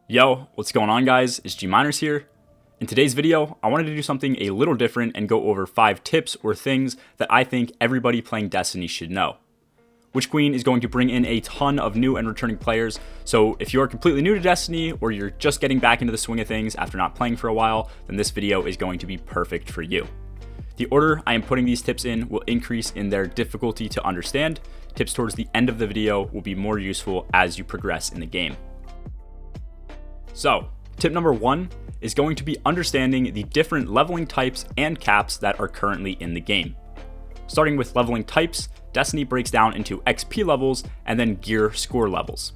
Yo, what's going on guys? It's G Miners here. In today's video, I wanted to do something a little different and go over 5 tips or things that I think everybody playing Destiny should know. Witch Queen is going to bring in a ton of new and returning players, so if you're completely new to Destiny or you're just getting back into the swing of things after not playing for a while, then this video is going to be perfect for you. The order I am putting these tips in will increase in their difficulty to understand. Tips towards the end of the video will be more useful as you progress in the game. So, tip number 1 is going to be understanding the different leveling types and caps that are currently in the game. Starting with leveling types, Destiny breaks down into XP levels and then gear score levels.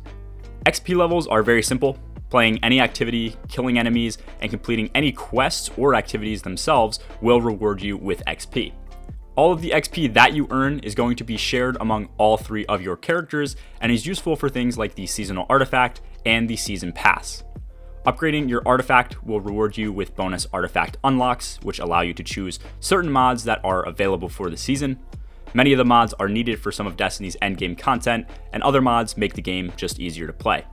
XP levels are very simple. Playing any activity, killing enemies, and completing any quests or activities themselves will reward you with XP. All of the XP that you earn is going to be shared among all 3 of your characters and is useful for things like the seasonal artifact and the season pass. Upgrading your artifact will reward you with bonus artifact unlocks, which allow you to choose certain mods that are available for the season. Many of the mods are needed for some of Destiny's endgame content, and other mods make the game just easier to play.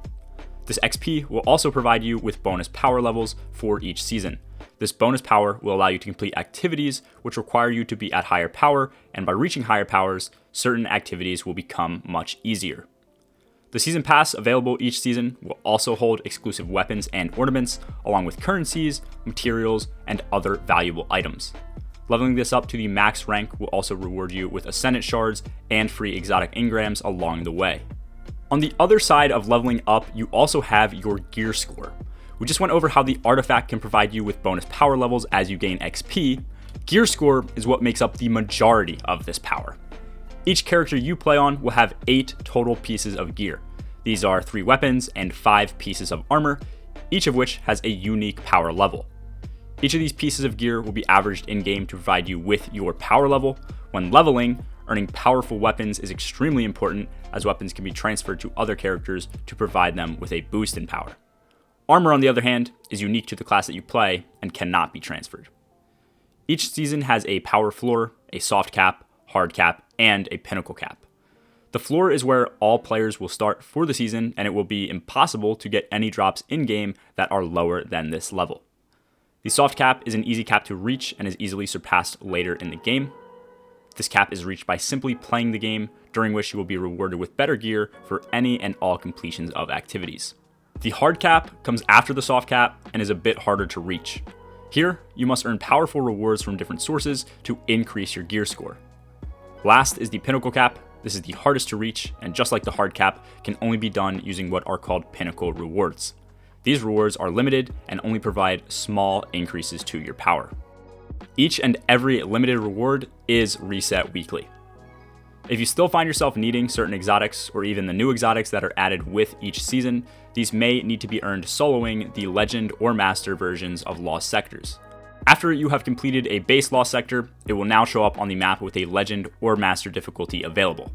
This XP will also provide you with bonus power levels for each season. This bonus power will allow you to complete activities which require you to be at higher power, and by reaching higher powers, certain activities will become much easier. The season pass available each season will also hold exclusive weapons and ornaments, along with currencies, materials, and other valuable items. Leveling this up to the max rank will also reward you with Ascendant shards and free exotic engrams along the way. On the other side of leveling up, you also have your gear score. We just went over how the artifact can provide you with bonus power levels as you gain XP. Gear score is what makes up the majority of this power. Each character you play on will have 8 total pieces of gear. These are 3 weapons and 5 pieces of armor, each of which has a unique power level. Each of these pieces of gear will be averaged in-game to provide you with your power level. When leveling, earning powerful weapons is extremely important, as weapons can be transferred to other characters to provide them with a boost in power. Armor, on the other hand, is unique to the class that you play and cannot be transferred. Each season has a power floor, a soft cap, hard cap, and a pinnacle cap. The floor is where all players will start for the season, and it will be impossible to get any drops in-game that are lower than this level. The soft cap is an easy cap to reach and is easily surpassed later in the game. This cap is reached by simply playing the game, during which you will be rewarded with better gear for any and all completions of activities. The hard cap comes after the soft cap and is a bit harder to reach. Here, you must earn powerful rewards from different sources to increase your gear score. Last is the pinnacle cap. This is the hardest to reach, and just like the hard cap, can only be done using what are called pinnacle rewards. These rewards are limited and only provide small increases to your power. Each and every limited reward is reset weekly. If you still find yourself needing certain exotics, or even the new exotics that are added with each season, these may need to be earned soloing the Legend or Master versions of Lost Sectors. After you have completed a base Lost Sector, it will now show up on the map with a Legend or Master difficulty available.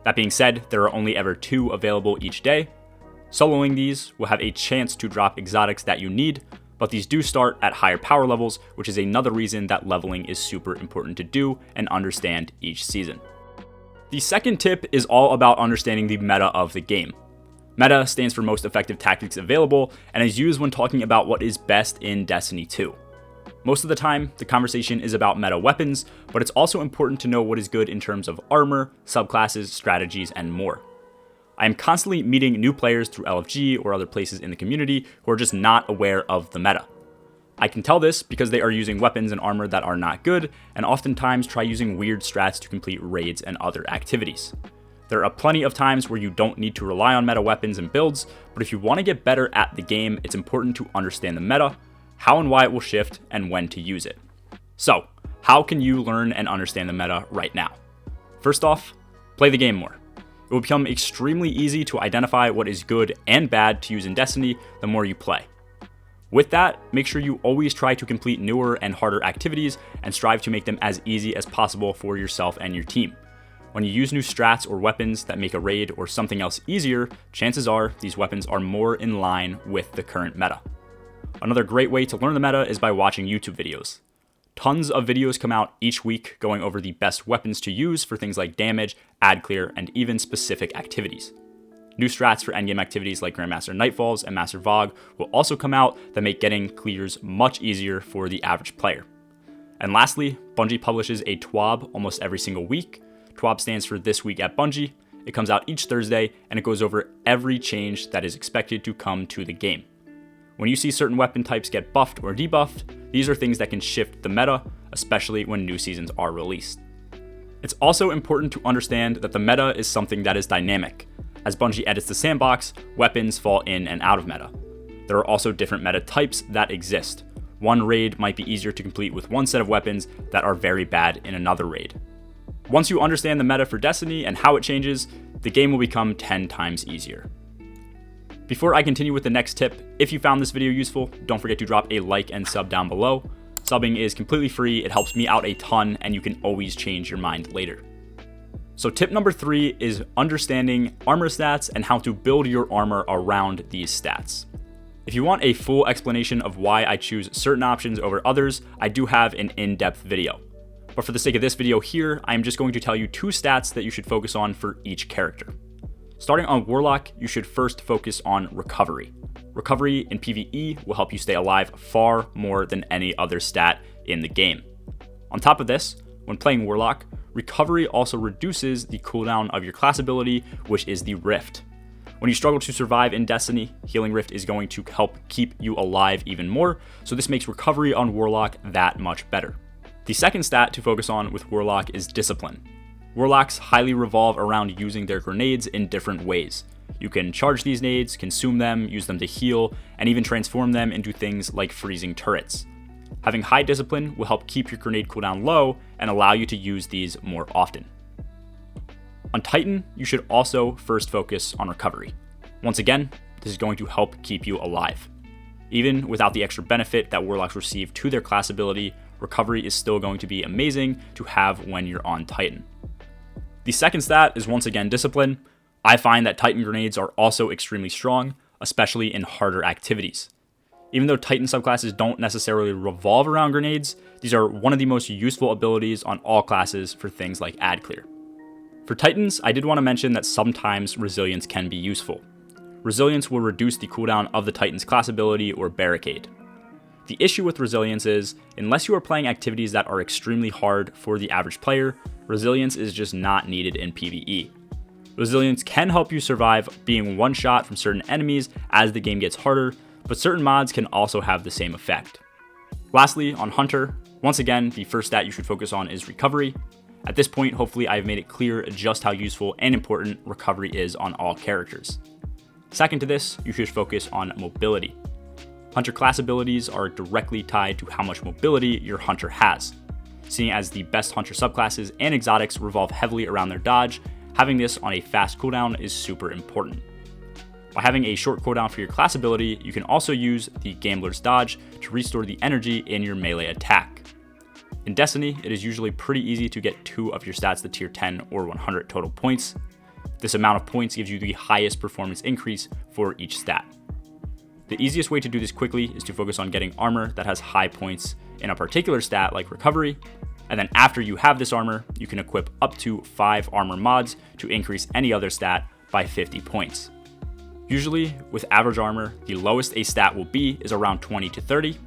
That being said, there are only ever 2 available each day. Soloing these will have a chance to drop exotics that you need, but these do start at higher power levels, which is another reason that leveling is super important to do and understand each season. The second tip is all about understanding the meta of the game. Meta stands for most effective tactics available and is used when talking about what is best in Destiny 2. Most of the time, the conversation is about meta weapons, but it's also important to know what is good in terms of armor, subclasses, strategies, and more. I am constantly meeting new players through LFG or other places in the community who are just not aware of the meta. I can tell this because they are using weapons and armor that are not good, and oftentimes try using weird strats to complete raids and other activities. There are plenty of times where you don't need to rely on meta weapons and builds, but if you want to get better at the game, it's important to understand the meta, how and why it will shift, and when to use it. So, how can you learn and understand the meta right now? First off, play the game more. It will become extremely easy to identify what is good and bad to use in Destiny the more you play. With that, make sure you always try to complete newer and harder activities and strive to make them as easy as possible for yourself and your team. When you use new strats or weapons that make a raid or something else easier, chances are these weapons are more in line with the current meta. Another great way to learn the meta is by watching YouTube videos. Tons of videos come out each week going over the best weapons to use for things like damage, ad clear, and even specific activities. New strats for endgame activities like Grandmaster Nightfalls and Master Vogue will also come out that make getting clears much easier for the average player. And lastly, Bungie publishes a TWAB almost every single week. TWAB stands for This Week at Bungie. It comes out each Thursday, and it goes over every change that is expected to come to the game. When you see certain weapon types get buffed or debuffed, these are things that can shift the meta, especially when new seasons are released. It's also important to understand that the meta is something that is dynamic. As Bungie edits the sandbox, weapons fall in and out of meta. There are also different meta types that exist. One raid might be easier to complete with one set of weapons that are very bad in another raid. Once you understand the meta for Destiny and how it changes, the game will become 10 times easier. Before I continue with the next tip, if you found this video useful, don't forget to drop a like and sub down below. Subbing is completely free, it helps me out a ton, and you can always change your mind later. So tip number 3 is understanding armor stats and how to build your armor around these stats. If you want a full explanation of why I choose certain options over others, I do have an in-depth video. But for the sake of this video here, I'm just going to tell you 2 stats that you should focus on for each character. Starting on Warlock, you should first focus on recovery. Recovery in PvE will help you stay alive far more than any other stat in the game. On top of this, when playing Warlock, recovery also reduces the cooldown of your class ability, which is the Rift. When you struggle to survive in Destiny, Healing Rift is going to help keep you alive even more, so this makes recovery on Warlock that much better. The second stat to focus on with Warlock is Discipline. Warlocks highly revolve around using their grenades in different ways. You can charge these nades, consume them, use them to heal, and even transform them into things like freezing turrets. Having high discipline will help keep your grenade cooldown low and allow you to use these more often. On Titan, you should also first focus on recovery. Once again, this is going to help keep you alive. Even without the extra benefit that Warlocks receive to their class ability, recovery is still going to be amazing to have when you're on Titan. The second stat is once again discipline. I find that Titan grenades are also extremely strong, especially in harder activities. Even though Titan subclasses don't necessarily revolve around grenades, these are one of the most useful abilities on all classes for things like ad clear. For Titans, I did want to mention that sometimes resilience can be useful. Resilience will reduce the cooldown of the Titan's class ability or barricade. The issue with resilience is, unless you are playing activities that are extremely hard for the average player, resilience is just not needed in PvE. Resilience can help you survive being one shot from certain enemies as the game gets harder, but certain mods can also have the same effect. Lastly, on Hunter, once again, the first stat you should focus on is recovery. At this point, hopefully I've made it clear just how useful and important recovery is on all characters. Second to this, you should focus on mobility. Hunter class abilities are directly tied to how much mobility your Hunter has. Seeing as the best Hunter subclasses and exotics revolve heavily around their dodge, having this on a fast cooldown is super important. By having a short cooldown for your class ability, you can also use the Gambler's Dodge to restore the energy in your melee attack. In Destiny, it is usually pretty easy to get 2 of your stats to tier 10 or 100 total points. This amount of points gives you the highest performance increase for each stat. The easiest way to do this quickly is to focus on getting armor that has high points in a particular stat like recovery, and then after you have this armor, you can equip up to 5 armor mods to increase any other stat by 50 points. Usually, with average armor, the lowest a stat will be is around 20 to 30.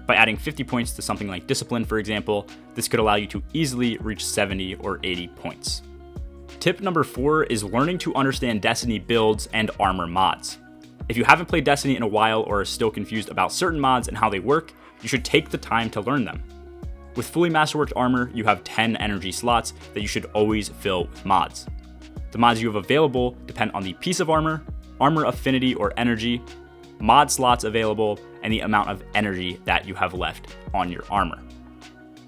By adding 50 points to something like Discipline, for example, this could allow you to easily reach 70 or 80 points. Tip number 4 is learning to understand Destiny builds and armor mods. If you haven't played Destiny in a while or are still confused about certain mods and how they work, you should take the time to learn them. With fully masterworked armor, you have 10 energy slots that you should always fill with mods. The mods you have available depend on the piece of armor, armor affinity or energy, mod slots available, and the amount of energy that you have left on your armor.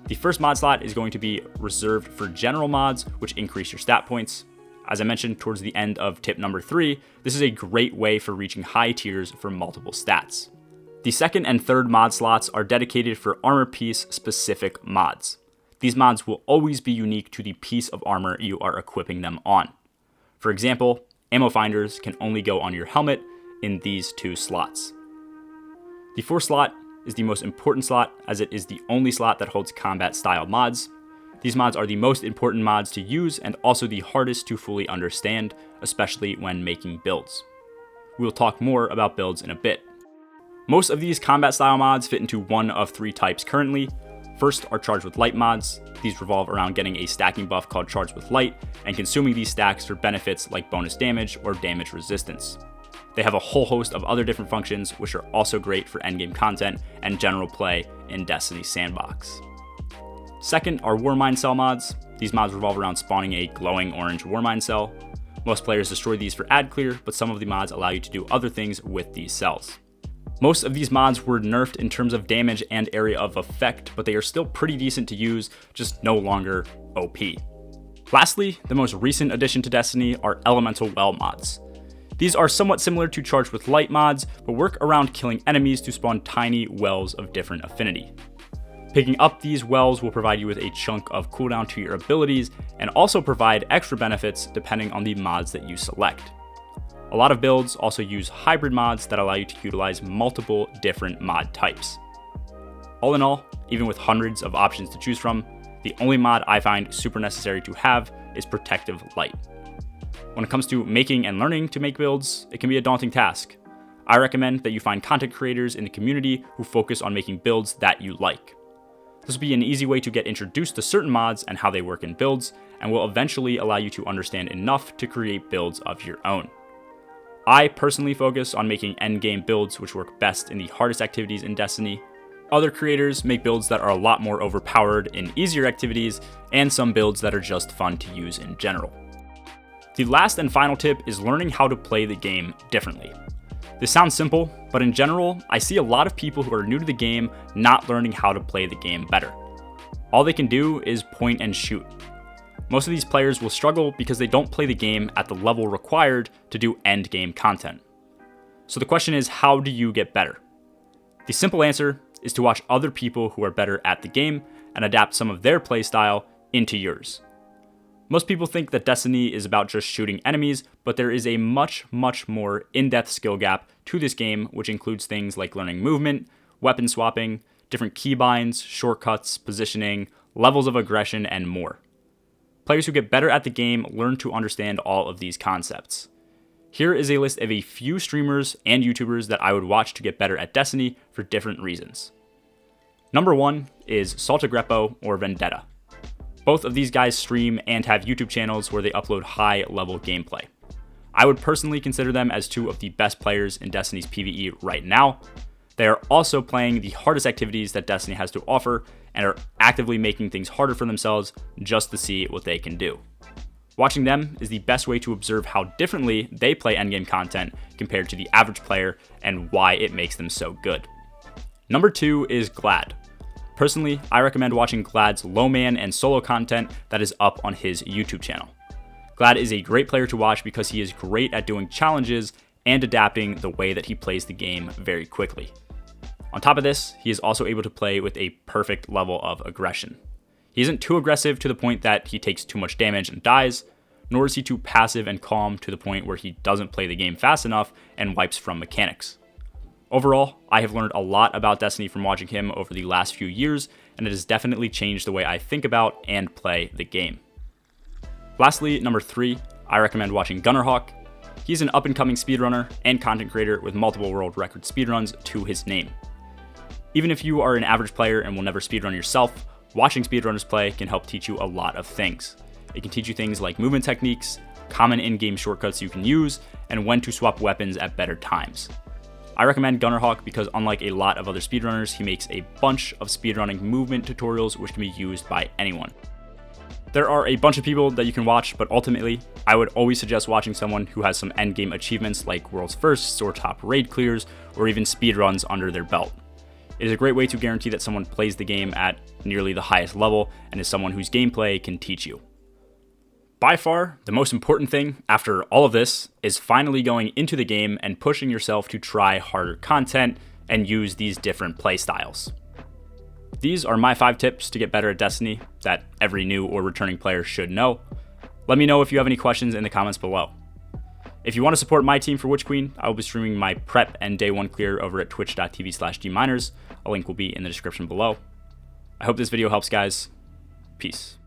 The first mod slot is going to be reserved for general mods, which increase your stat points. As I mentioned towards the end of tip number 3, this is a great way for reaching high tiers for multiple stats. The second and third mod slots are dedicated for armor piece specific mods. These mods will always be unique to the piece of armor you are equipping them on. For example, ammo finders can only go on your helmet in these 2 slots. The fourth slot is the most important slot as it is the only slot that holds combat style mods. These mods are the most important mods to use and also the hardest to fully understand, especially when making builds. We will talk more about builds in a bit. Most of these combat style mods fit into one of three types currently. First are Charged with Light mods. These revolve around getting a stacking buff called Charged with Light and consuming these stacks for benefits like bonus damage or damage resistance. They have a whole host of other different functions which are also great for endgame content and general play in Destiny Sandbox. Second are Warmind Cell mods. These mods revolve around spawning a glowing orange Warmind Cell. Most players destroy these for ad clear, but some of the mods allow you to do other things with these cells. Most of these mods were nerfed in terms of damage and area of effect, but they are still pretty decent to use, just no longer OP. Lastly, the most recent addition to Destiny are Elemental Well mods. These are somewhat similar to Charged with Light mods, but work around killing enemies to spawn tiny wells of different affinity. Picking up these wells will provide you with a chunk of cooldown to your abilities and also provide extra benefits depending on the mods that you select. A lot of builds also use hybrid mods that allow you to utilize multiple different mod types. All in all, even with hundreds of options to choose from, the only mod I find super necessary to have is Protective Light. When it comes to making and learning to make builds, it can be a daunting task. I recommend that you find content creators in the community who focus on making builds that you like. This will be an easy way to get introduced to certain mods and how they work in builds, and will eventually allow you to understand enough to create builds of your own. I personally focus on making endgame builds which work best in the hardest activities in Destiny. Other creators make builds that are a lot more overpowered in easier activities, and some builds that are just fun to use in general. The last and final tip is learning how to play the game differently. This sounds simple, but in general, I see a lot of people who are new to the game not learning how to play the game better. All they can do is point and shoot. Most of these players will struggle because they don't play the game at the level required to do end game content. So the question is, how do you get better? The simple answer is to watch other people who are better at the game and adapt some of their playstyle into yours. Most people think that Destiny is about just shooting enemies, but there is a much more in-depth skill gap to this game, which includes things like learning movement, weapon swapping, different keybinds, shortcuts, positioning, levels of aggression, and more. Players who get better at the game learn to understand all of these concepts. Here is a list of a few streamers and YouTubers that I would watch to get better at Destiny for different reasons. Number 1 is Saltagrepo or Vendetta. Both of these guys stream and have YouTube channels where they upload high-level gameplay. I would personally consider them as two of the best players in Destiny's PvE right now. They are also playing the hardest activities that Destiny has to offer and are actively making things harder for themselves just to see what they can do. Watching them is the best way to observe how differently they play endgame content compared to the average player and why it makes them so good. Number 2 is Glad. Personally, I recommend watching Glad's low-man and solo content that is up on his YouTube channel. Glad is a great player to watch because he is great at doing challenges and adapting the way that he plays the game very quickly. On top of this, he is also able to play with a perfect level of aggression. He isn't too aggressive to the point that he takes too much damage and dies, nor is he too passive and calm to the point where he doesn't play the game fast enough and wipes from mechanics. Overall, I have learned a lot about Destiny from watching him over the last few years, and it has definitely changed the way I think about and play the game. Lastly, number 3, I recommend watching Gunnerhawk. He's an up-and-coming speedrunner and content creator with multiple world record speedruns to his name. Even if you are an average player and will never speedrun yourself, watching speedrunners play can help teach you a lot of things. It can teach you things like movement techniques, common in-game shortcuts you can use, and when to swap weapons at better times. I recommend Gunnerhawk because unlike a lot of other speedrunners, he makes a bunch of speedrunning movement tutorials which can be used by anyone. There are a bunch of people that you can watch, but ultimately, I would always suggest watching someone who has some endgame achievements like World's Firsts or top raid clears, or even speedruns under their belt. It is a great way to guarantee that someone plays the game at nearly the highest level and is someone whose gameplay can teach you. By far, the most important thing after all of this is finally going into the game and pushing yourself to try harder content and use these different playstyles. These are my 5 tips to get better at Destiny that every new or returning player should know. Let me know if you have any questions in the comments below. If you want to support my team for Witch Queen, I will be streaming my prep and day 1 clear over at twitch.tv/gminers. A link will be in the description below. I hope this video helps, guys. Peace.